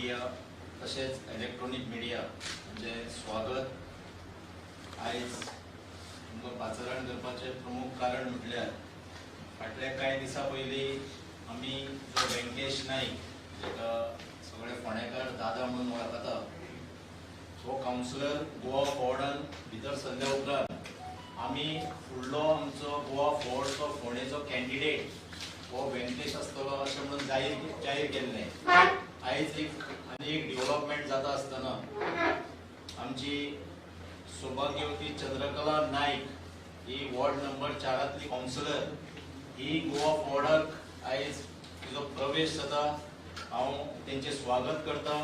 Media तसेच electronic media म्हणजे स्वागत। आयज तुमकां पाचारण करपाचें प्रमुख कारण म्हटल्यार फाटल्या कांय दिसां पयलीं आमी जो वेंकटेश नाईक जेका सगळे फोंडेकार दादा म्हणून वळखता तो कावन्सिलर गोवा फोर्डान भितर सरल्या उपरांत आमी फुडलो आमचो गोवा फोर्डचो फोंडेचो कॅन्डिडेट हो वेंकटेश आसतलो अशें म्हणून जाहीर केल्लें। आयज एक डेव्हलपमेंट जाता आसतना आमची सौभाग्यवती चंद्रकला नाईक ही वॉर्ड नंबर 4 कावन्सिलर ही गोवा फोर्डाक आयज तिजो प्रवेश जाता। हांव तेंचें स्वागत करता,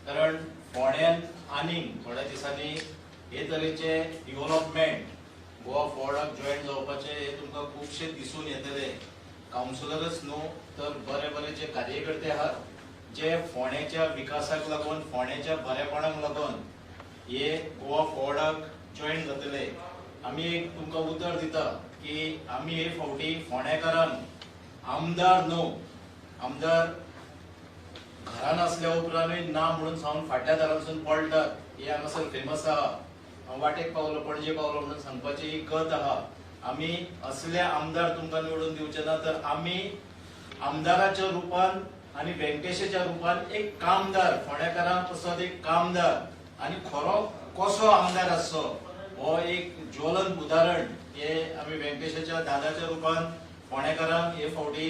कारण फोंड्यान आनीक थोड्या दिसांनी हे तरेचे डेव्हलपमेंट गोवा फोर्डाक जॉयन जावपाचे हे तुमकां खुबशे दिसून येतले। कावन्सिलरच न्हू तर बरे जे कार्यकर्ते आहात जे फोंड्याच्या विकासाक लागून फोंड्याच्या बरेपणाक लागून हे गोवा फोर्डाक जॉयन जातले। आमी एक तुमकां उतर दिता की आमी हे फावटी फोंडेकारांक आमदार न्हू, आमदार घरान आसल्या उपरांतूय ना म्हणून सावन फाटल्या दारांसून पळटात हे हांगासर फेमस आहा। वाटेक पावलो पणजे पावलो म्हणून सांगपाची ही गत आहा। आमी असले आमदार तुमकां निवडून दिवचे ना, तर आमी आमदाराच्या रुपान आणि वेंकटेशाच्या रुपान एक कामदार फोंडेकारांक तसोच एक कामदार आणि खरो कसो आमदार आसचो हो एक ज्वलंत उदाहरण हे आमी वेंकटेशाच्या दादाच्या रुपान फोंडेकारांक हे फावटी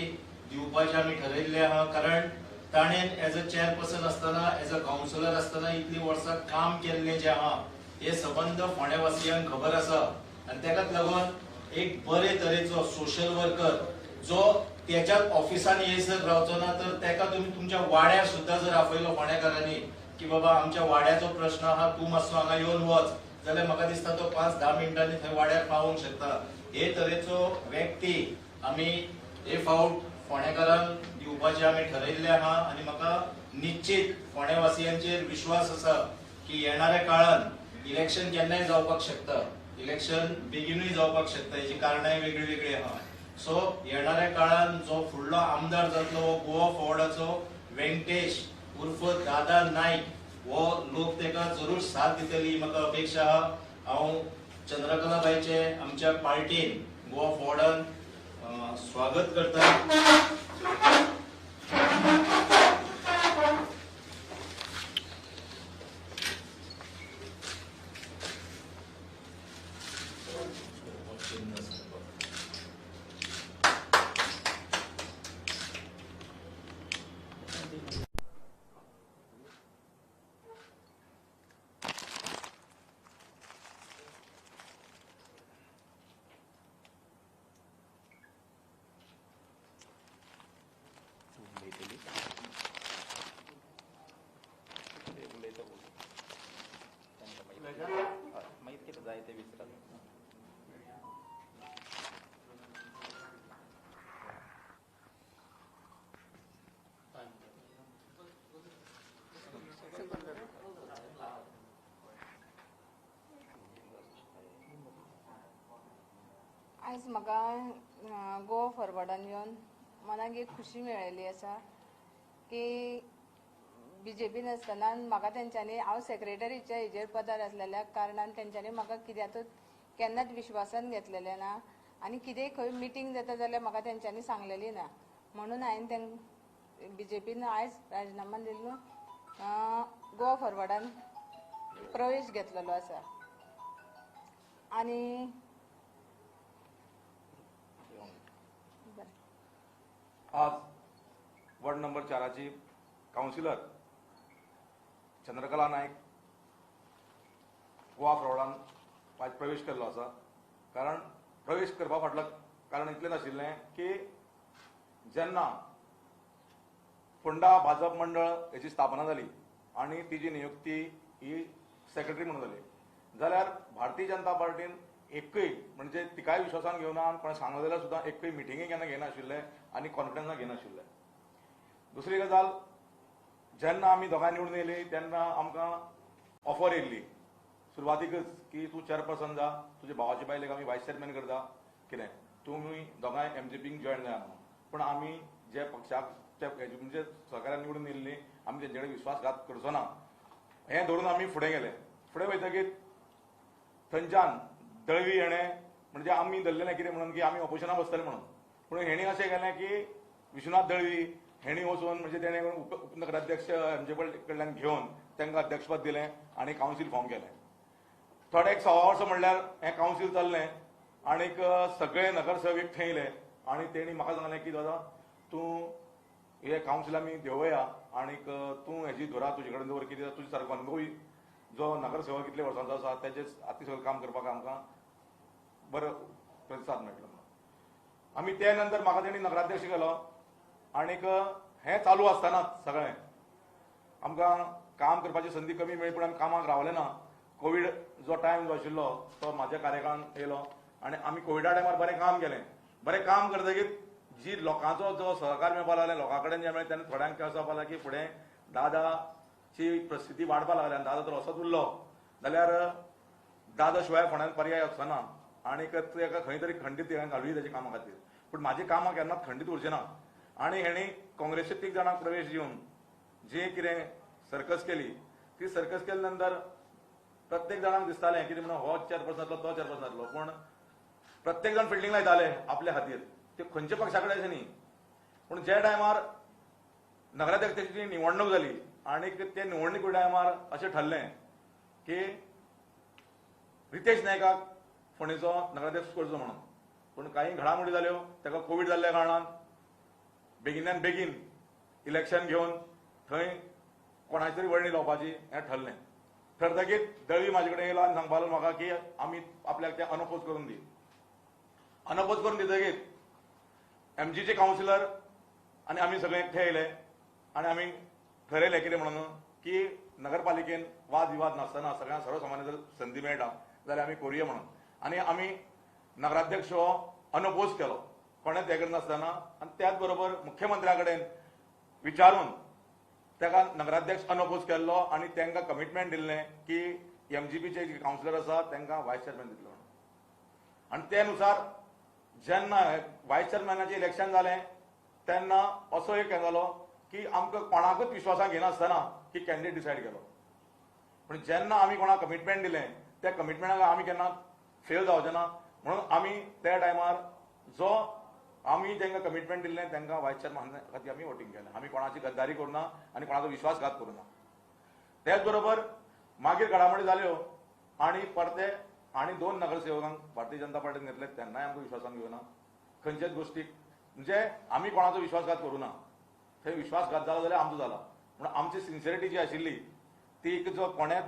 दिवपाचे आमी ठरयिल्ले आहा। कारण ताणें एज अ चेअरपर्सन आसतना एज अ कावन्सिलर आसतना इतली वर्सां काम केल्लें जे आहा हे सबंद फोंडेवासियांक खबर आसा आनी तेकाच लागून एक बरे तरेचो सोशल वर्कर जो त्याच्याच ऑफिसान येयसर रावचो ना, तर तेका तुम्ही तुमच्या वाड्यार सुद्धा जर आपयलो फोंडेकारांनी की बाबा आमच्या वाड्याचो प्रश्न आहा तूं मातसो हांगा येवन वच, जाल्यार म्हाका दिसता तो 5-10 मिनटांनी थंय वाड्यार पावूंक शकता। हे तरेचो व्यक्ती आमी हे फावट फोंडेकारांक दिवपाचे आमी ठरयिल्ले आहा आनी म्हाका निश्चित फोंडेवासियांचेर विश्वास आसा की येणाऱ्या काळात इलेक्शन केन्नाय जावपाक शकता, इलेक्शन बेगीनूय जावपाक शकता, हेची कारणाय वेगळी आहा। सो येणाऱ्या काळात जो फुडलो आमदार जातलो गोवा फोर्डाचो वेंकटेश उर्फ दादा नाईक हो लोक तेका जरूर साथ दितली म्हाका अपेक्षा आहा। हांव चंद्रकला बाईचे आमच्या पार्टीन गोवा फोर्डान स्वागत करता। आज म्हाका गोवा फॉरवर्डान येवन मनाक एक खुशी मेळिल्ली आसा की BJPन आसतना म्हाका तेंच्यांनी हांव सेक्रेटरीच्या हेजेर पदार आसलेल्या कारणान तेंच्यांनी म्हाका कित्यातूच केन्नाच विश्वासान घेतलेलें ना आनी कितेंय खंय मिटींग जाता जाल्यार म्हाका तेंच्यांनी सांगलेली ना, म्हणून हांवें BJPन आयज राजिनामा दिल्लो गोवा फॉरवर्डान प्रवेश घेतलेलो आसा। आनी आज ward number 4 councillor Chandrakala Naik Goa फोर्डान आज प्रवेश केल्लो आसा। कारण प्रवेश करपा फाटलं कारण इतलेंच आशिल्लें की जेन्ना फोंडा भाजप मंडळ हेची स्थापना जाली आनी तिची नियुक्ती ही सेक्रेटरी म्हणून जाली, जाल्यार भारतीय जनता पार्टीन एकय म्हणजे तिकाय विश्वासान घेवना आनी कोणें सांगलें जाल्यार सुद्दां एकय मिटिंगय केन्ना घेयनाशिल्ले आनी कॉन्फिडन्सान घेयनाशिल्ले। दुसरी गजाल, जेन्ना आमी दोगांय निवडून येयली तेन्ना आमकां ऑफर येयल्ली सुरवातीकच की तूं चेअरपर्सन जा, तुज्या भावाच्या बायलेक आमी वायस चेअरमॅन करता, कितें तुमी दोगांय MJPक जॉयन जाया म्हणून। पूण आमी जे पक्षाक म्हणजे सहकार्यान निवडून येयल्ली आमी तेंचे कडेन विश्वासघात करचो ना हें धरून आमी फुडें गेले. फुडें वयतकीर थंयच्यान दळवी हेणें म्हणजे आमी धरलेलें कितें म्हणून की आमी ऑपोजिशनाक बसतले म्हणून, पूण हेणी अशें केलें की विश्वनाथ दळवी हेणी वचून म्हणजे तेणें उपनगराध्यक्ष एमजे कडल्यान घेवन तांकां अध्यक्षपद दिलें आनी कावन्सील फॉर्म केलें. थोडे एक 6 वर्सां म्हणल्यार हें कावन्सील चल्लें आनीक सगळे नगरसेवक थंयले आनी तेणी म्हाका सांगलें की दादा तूं हे कावन्सील आमी देंवया आनीक तूं हेजी धुरा तुजे कडेन दवर कित्याक तुजे सारको अनुभवी जो नगरसेवक इतले वर्सांचो आसा तेजे हाती सगळें काम करपाक आमकां बरो प्रतिसाद मेळटलो. आमी ते नंतर म्हाका तेणी नगराध्यक्ष केलो आनीक हें चालू आसतनाच सगळें आमकां काम करपाची संदी कमी मेळ्ळी पूण आमी कामाक रावले ना. कोवीड जो टायम जो आशिल्लो तो म्हाज्या कार्यकाळांत येयलो आनी आमी कोविडा टायमार बरें काम केलें. बरें काम करतकीर जी लोकांचो जो सहकार मेळपा लागले लोकां कडेन जें मेळ्ळें तेन्ना थोड्यांक अशें जावपा लागलें की फुडें दादाची परिस्थिती वाडपा लागली आनी दादा जर असोच उरलो जाल्यार दादा शिवाय फोंड्यान पर्याय वचना आनीक ताका खंय तरी खंडीत घालूं तेच्या कामा खातीर. पूण म्हाजी कामां केन्नाच खंडीत उरचीं ना आनी हेणी काँग्रेसींत 3 जाणांक प्रवेश दिवन जी कितें सर्कस केली ती सर्कस केले नंतर प्रत्येक जाणांक दिसतालें कितें म्हणून हो चेअरपर्सन जातलो तो चेअरपर्सन जातलो, पूण प्रत्येक जाण फिल्डिंग लायताले आपल्या खातीर. ते खंयच्या पक्षा कडेन अशें न्ही, पूण जे टायमार नगराध्यक्षाची निवडणूक जाली आनीक ते निवडणुके टायमार अशें ठरलें की रितेश नायकाक फोंडेचो नगराध्यक्ष करचो म्हणून. पूण काही घडामोडी जाल्यो ताका कोवीड जाल्ल्या कारणान बेगिनान बेगीन इलेक्शन घेवन थंय कोणाची तरी वळणी लावपाची हें ठरलें. ठरतकीर दळवी म्हाजे कडेन येयलो आनी सांगपाक लागलो म्हाका की आमी आपल्याक तें अनअपोज करून दी. अनअपोज करून दितकीर एमजीचे कावन्सिलर आनी आमी सगळे एकठांय येयले आनी आमी ठरयलें कितें म्हणून की नगरपालिकेन वाद विवाद नासतना सगळ्यांक सर्वसामान्य जर संदी मेळटा जाल्यार आमी करुया म्हणून. आनी आमी नगराध्यक्ष हो अनअपोज केलो कोणेंच हें करनासतना आनी त्याच बरोबर मुख्यमंत्र्या कडेन विचारून ताका नगराध्यक्ष अनअपोज केल्लो आनी तांकां कमिटमेंट दिल्लें की एमजीपीचे जे कावन्सिलर आसा तांकां वायस चेअरमॅन दितलो म्हणून. आनी ते अनुसार जेन्ना वायस चेअरमॅनाचें इलेक्शन जालें तेन्ना असो एक हें जालो की आमकां कोणाकूच विश्वासाक घेनासतना की कॅन्डिडेट डिसायड केलो. पूण जेन्ना आमी कोणाक कमिटमेंट दिलें त्या कमिटमेंटाक आमी केन्ना फेल जावचें ना म्हणून आमी त्या टायमार जो आमी तांकां कमिटमेंट दिल्लें तांकां वायस चेअरमॅना खातीर आमी वोटींग केलें. आमी कोणाची गद्दारी करूं ना आनी कोणाचो विश्वासघात करूं ना. त्याच बरोबर मागीर घडामोडी जाल्यो आनी परते आनी 2 नगरसेवकांक भारतीय जनता पार्टीन घेतले तेन्नाय आमकां विश्वासान घेवना. खंयच्याच गोश्टीक म्हणजे आमी कोणाचो विश्वासघात करूं ना. थंय विश्वासघात जालो जाल्यार आमचो जाला. म्हणून आमची सिन्सिरिटी जी आशिल्ली ती जो कोणेच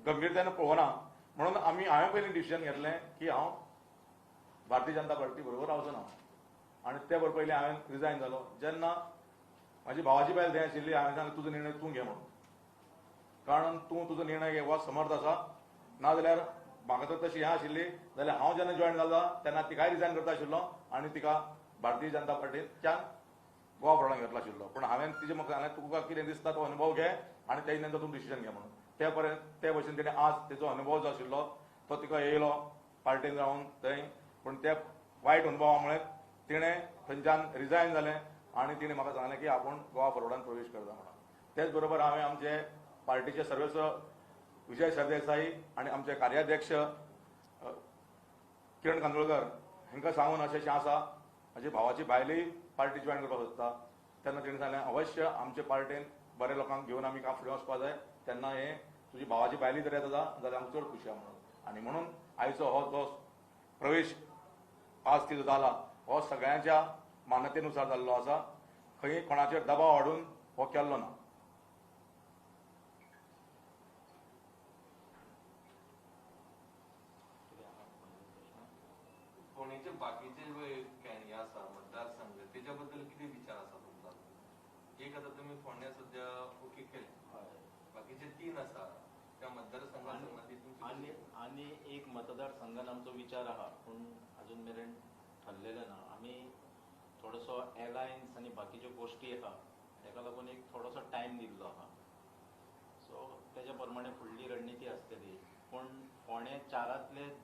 गंभीरतेन पळोवना म्हणून हांवें पयलीं डिसिजन घेतलें की हांव भारतीय जनता पार्टी बरोबर रावचो ना आनी ते बरोबर पयलीं हांवें रिजायन जालो. जेन्ना म्हाजी भावाची बायल थंय आशिल्ली हांवें सांगलें तुजो निर्णय तूं घे म्हणून, कारण तूं तुजो निर्णय घेवपाक समर्थ आसा. नाजाल्यार म्हाका तर तशी हें आशिल्ली जाल्यार हांव जेन्ना जॉयन जालो तेन्ना तिकाय रिजायन करता आशिल्लो आनी तिका भारतीय जनता पार्टीच्यान गोवा फॉरवर्डान घेतलो आशिल्लो. पूण हांवें तिचे म्हाका सांगलें तुका कितें दिसता तो अनुभव घे आनी तेजे नंतर तूं डिसिजन घे म्हणून. ते पर्यंत ते भशेन तेणें आज तेजो अनुभव जो आशिल्लो तो तिका येयलो पार्टीन रावन थंय. पूण ते वायट अनुभवा मुळे तिणें थंयच्यान रिजायन जालें आनी तिणें म्हाका सांगलें की आपूण गोवा फॉरवर्डान प्रवेश करता म्हणून. तेच बरोबर हांवें आमचे पार्टीचे सर्वेस्व विजय सरदेसाई आनी आमचे कार्याध्यक्ष किरण कांदोळकर हांकां सांगून अशें आसा म्हाजी भावाची बायलूय पार्टी जॉयन करपाक सोदता. तेन्ना तेणें सांगलें अवश्य आमचे पार्टीन बरे लोकांक घेवन आमी फुडें वचपा जाय. तेन्ना हें तुजी भावाची बायली जर येता जाल्यार आमकां चड खुशी आहा म्हणून. आनी म्हणून आयचो हो जो प्रवेश आज तिजो जाला हो सगळ्यांच्या मान्यतेनुसार जाल्लो आसा. खंय कोणाचेर दबाव हाडून हो केल्लो ना. फोंडेचे बाकीचे हे आसा मतदारसंघ तेच्या बद्दल कितें विचार आसा तुमचा? एक आतां तुमी फोंड्या सद्या ओके केले, बाकीचे 3 आसा त्या मतदारसंघा संबंधी आनी एक मतदारसंघान आमचो विचार आहा पूण अजून मेरेन ठरलेले ना. आमी थोडोसो एलायन्स आनी बाकीच्यो गोश्टी आहा ताका लागून एक थोडोसो टायम दिल्लो आहा. सो तेज्या प्रमाणे फुडली रणनिती आसतली. पूण फोंडे 4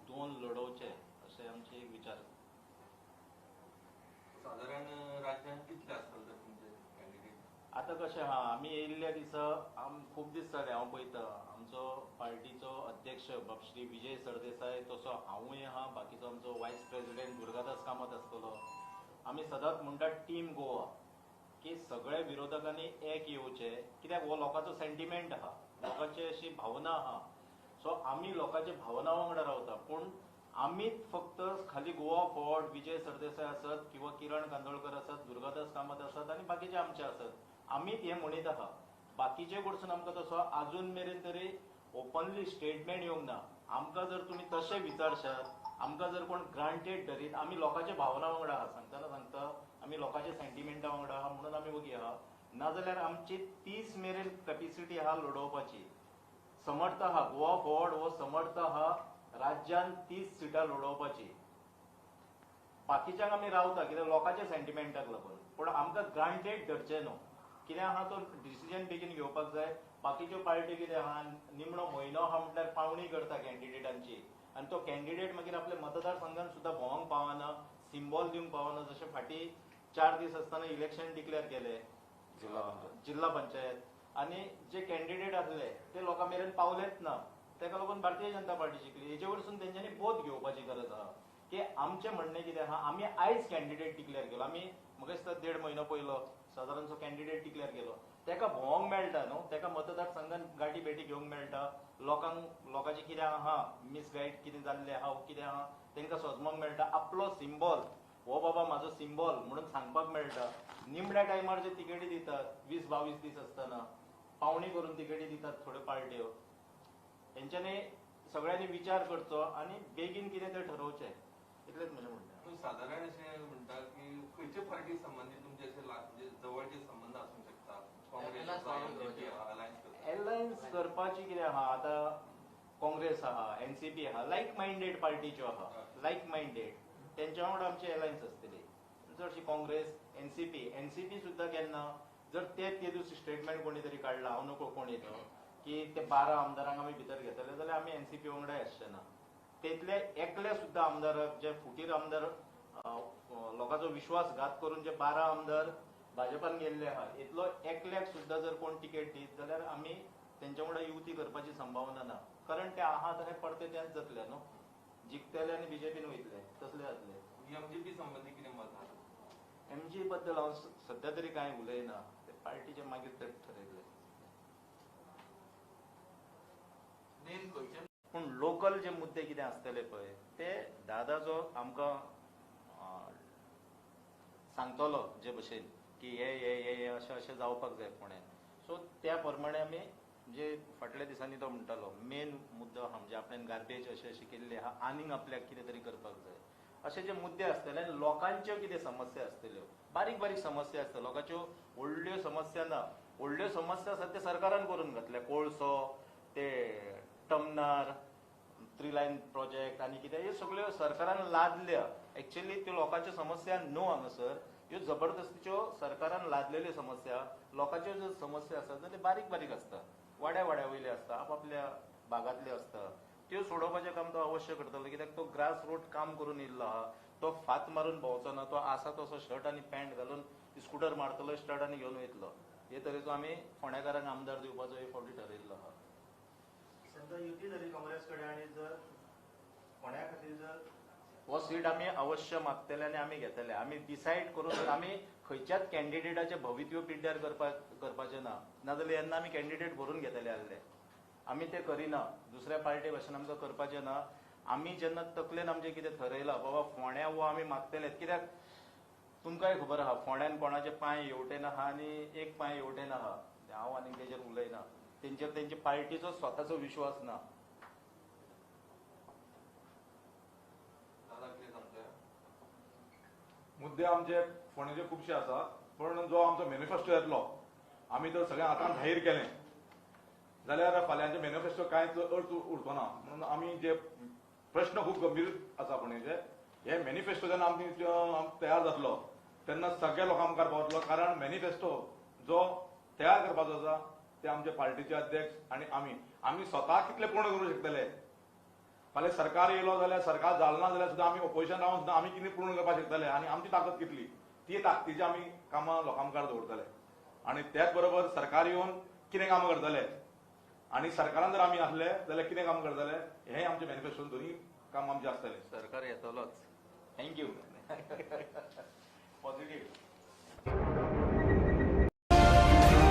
2 लडोवचे अशें आमचे एक विचार. सादारण राज्यान कितले आसतले तुमचे आतां कशें आहा आमी येयल्ल्या दिसा खूब दीस जाले हांव पळयता आमचो पार्टीचो अध्यक्ष बाब श्री विजय सरदेसाय तसो हांवूय आहा बाकीचो आमचो वायस प्रेसिडेंट दुर्गादास कामत आसतलो आमी सदांच म्हणटा टीम गोवा की सगळे विरोधकांनी एक येवचे कित्याक हो लोकांचो सेंटिमेंट आहा लोकांची अशी भावना आहा सो आमी लोकांच्या भावना वांगडा रावता पूण आमीच फक्त खाली गोवा फॉर्ड विजय सरदेसाय आसत किंवा किरण कांदोळकर आसत दुर्गादास कामत आसत आनी बाकीचे आमचे आसत आमीच हे म्हणीत आहा बाकीचे कडसून आमकां तसो अजून मेरेन तरी ओपनली स्टेटमेंट येवंक ना आमकां जर तुमी तशें विचारशात आमकां जर कोण ग्रांटेड धरीत आमी लोकांच्या भावना वांगडा आहा सांगतना सांगता आमी लोकांच्या सेंटिमेंटा वांगडा आहा म्हणून आमी वगी आहा नाजाल्यार आमची 30 मेरेन कॅपिसिटी आहा लडोवपाची समर्थ आहा गोवा फॉर्ड हो समर्थ आहा राज्यान 30 सिटां लडोवपाची बाकीच्यांक आमी रावता कित्याक लोकांच्या सेंटिमेंटाक लागून पूण आमकां ग्रांटेड धरचें न्हू कितें आहा तो डिसिजन बेगीन घेवपाक जाय बाकीच्यो पार्टी कितें आहा निमणो म्हयनो आहा म्हटल्यार पावणी करता कॅन्डिडेटांची आनी तो कॅन्डिडेट मागीर आपल्या मतदारसंघान सुद्दां भोंवंक पावना सिंबॉल दिवंक पावना जशें फाटीं 4 दीस आसतना इलेक्शन डिक्लेअर केलें जिल्हा पंचायत आनी जे कॅन्डिडेट आसले ते लोकां मेरेन पावलेच ना तेका लागून भारतीय जनता पार्टी जिखली हेजे वरसून तेंच्यांनी बोध घेवपाची गरज आहा की आमचें म्हणणें कितें आहा आमी आयज कॅन्डिडेट डिक्लेअर केलो आमी म्हाका दिसता 1.5 म्हयनो पयलो सादारणसो कॅन्डिडेट डिक्लेअर केलो तेका भोंवंक मेळटा न्हू तेका मतदारसंघान गाठी भेटी घेवंक मेळटा लोकांचें कितें आहा मिसगायड कितें जाल्लें आहा कितें आहा तेंकां सोजमोंक मेळटा आपलो सिंबॉल हो बाबा म्हाजो सिंबॉल म्हणून सांगपाक मेळटा निमड्या टायमार जे तिकेटी दितात 20-22 दीस आसतना पावणी करून तिकेटी दितात थोड्यो पार्ट्यो तेंच्यांनी सगळ्यांनी विचार करचो आनी बेगीन कितें तें ठरोवचें इतलेंच म्हजें म्हणणें पण साधारण अशें म्हणटा की खंयचे पार्टी संबंधित तुमचे अशे जवळचे संबंध आसूंक शकता अलायन्स करपाची कितें आहा आतां काँग्रेस आहा एनसीपी आहा लायक मायंडेड पार्टीच्यो आहा लायक मायंडेड तेंच्या वांगडा आमची अलायन्स आसतली चडशी काँग्रेस एनसीपी सुद्दां केन्ना जर ते दिवसी स्टेटमेंट कोणी तरी काडला हांव नको कोणी तो की ते 12 आमदारांक आमी भितर घेतले जाल्यार आमी एनसीपी वांगडाय आसचे ना तेतले एकले सुद्दां आमदाराक जे फुटीर आमदार लोकांचो विश्वासघात करून जे 12 आमदार भाजपान गेल्ले आहा इतलो एकल्याक सुद्दां जर कोण तिकेट दीत जाल्यार आमी तेंच्या वांगडा युती करपाची संभावना ना कारण ते आहा तशें पडते तेंच जातले न्हू जिखतले आनी बीजेपीन वयतले तसले जातले एमजीपी संबंधी कितें मत आहा एमजी बद्दल हांव सध्या तरी कांय उलयना ते पार्टीचे मागीर ते ठरयतले पूण लोकल जे मुद्दे कितें आसतले पळय ते दादा जो आमकां सांगतलो जे भशेन की हे अशें अशें जावपाक जाय पुणें सो त्या प्रमाणे आमी जे फाटल्या दिसांनी तो म्हणटालो मेन मुद्दो आहा म्हणजे आपल्यान गार्बेज अशें केल्ले आहा आनीक आपल्याक कितें तरी करपाक जाय अशे जे मुद्दे आसतले आनी लोकांच्यो कितें समस्या आसतल्यो बारीक बारीक समस्या आसता लोकांच्यो व्हडल्यो समस्या ना व्हडल्यो समस्या आसात ते सरकारान करून घातल्या कोळसो ते टमनार 3 लायन प्रोजेक्ट आनी कितें ह्यो सगळ्यो सरकारान लादल्या एक्चुअली त्यो लोकांच्यो समस्या न्हू हांगासर ह्यो जबरदस्तीच्यो सरकारान लादलेल्यो समस्या लोकांच्यो ज्यो समस्या आसात ते बारीक बारीक आसता वाड्या वयले आसता आपापल्या भागांतल्यो आसता त्यो सोडोवपाचें काम तो अवश्य करतलो कित्याक तो ग्रास रूट काम करून येयल्लो आहा तो फात मारून भोंवचो ना तो आसा तसो शर्ट आनी पॅन्ट घालून स्कुटर मारतलो स्टार्ट आनी घेवन वयतलो हे तरेचो आमी फोंड्याकारांक आमदार दिवपाचो एक फावटी ठरयल्लो आहा सध्या युती जाली काँग्रेस कडेन आनी जर फोंड्या खातीर जर हो सीट आमी अवश्य मागतले आनी आमी घेतले आमी डिसायड करून आमी खंयच्याच कॅन्डिडेटाचे भवित्व पिड्ड्यार करपाचें ना नाजाल्यार येन्ना आमी कॅन्डिडेट भरून घेतले आसले आमी ते करिना दुसऱ्या पार्टी भाशेन आमकां करपाचें ना आमी जेन्ना तकलेन आमचें कितें थरयलां बाबा फोंड्या वो आमी मागतलेच कित्याक तुमकांय खबर आहा फोंड्यान कोणाचे पांय हेवटेन आहा आनी एक पांय हेवटेन आहा हांव आनी तेजेर उलयना तेंचेर तेंचे पार्टीचो स्वताचो विश्वास ना मुद्दे आमचे फोंडेचे खुबशे आसात पण जो आमचो मॅनिफेस्टो येतलो आमी जर सगळें आतां जाहीर केलें जाल्यार फाल्यांचे मॅनिफेस्टो कांयच अर्थ उरचो ना म्हणून आमी जे प्रश्न खूब गंभीर आसा फोंडेचे हे मॅनिफेस्टो जेन्ना आमी तयार जातलो तेन्ना सगळ्या लोकांक मुखार पावतलो कारण मॅनिफेस्टो जो तयार करपाचो आसा ते आमचे पार्टीचे अध्यक्ष आनी आमी स्वता कितले पूर्ण करूंक शकतले फाल्यां सरकार येयलो जाल्यार सरकार जालो ना जाल्यार सुद्दां आमी ऑपोजिशन रावन सुद्दां आमी कितें पूर्ण करपाक शकतले आनी आमची ताकद कितली ती ताकदीची आमी कामां लोकां मुखार दवरतले आणि त्याच बरोबर सरकार येवन कितें कामां करतले आणि सरकारान जर आमी आसले जाल्यार कितें काम करतले हेंय आमचे मॅनिफेस्टोन दोन्ही काम आमचे आसतले. सरकार येतलोच. थँक्यू. पॉझिटिव्ह.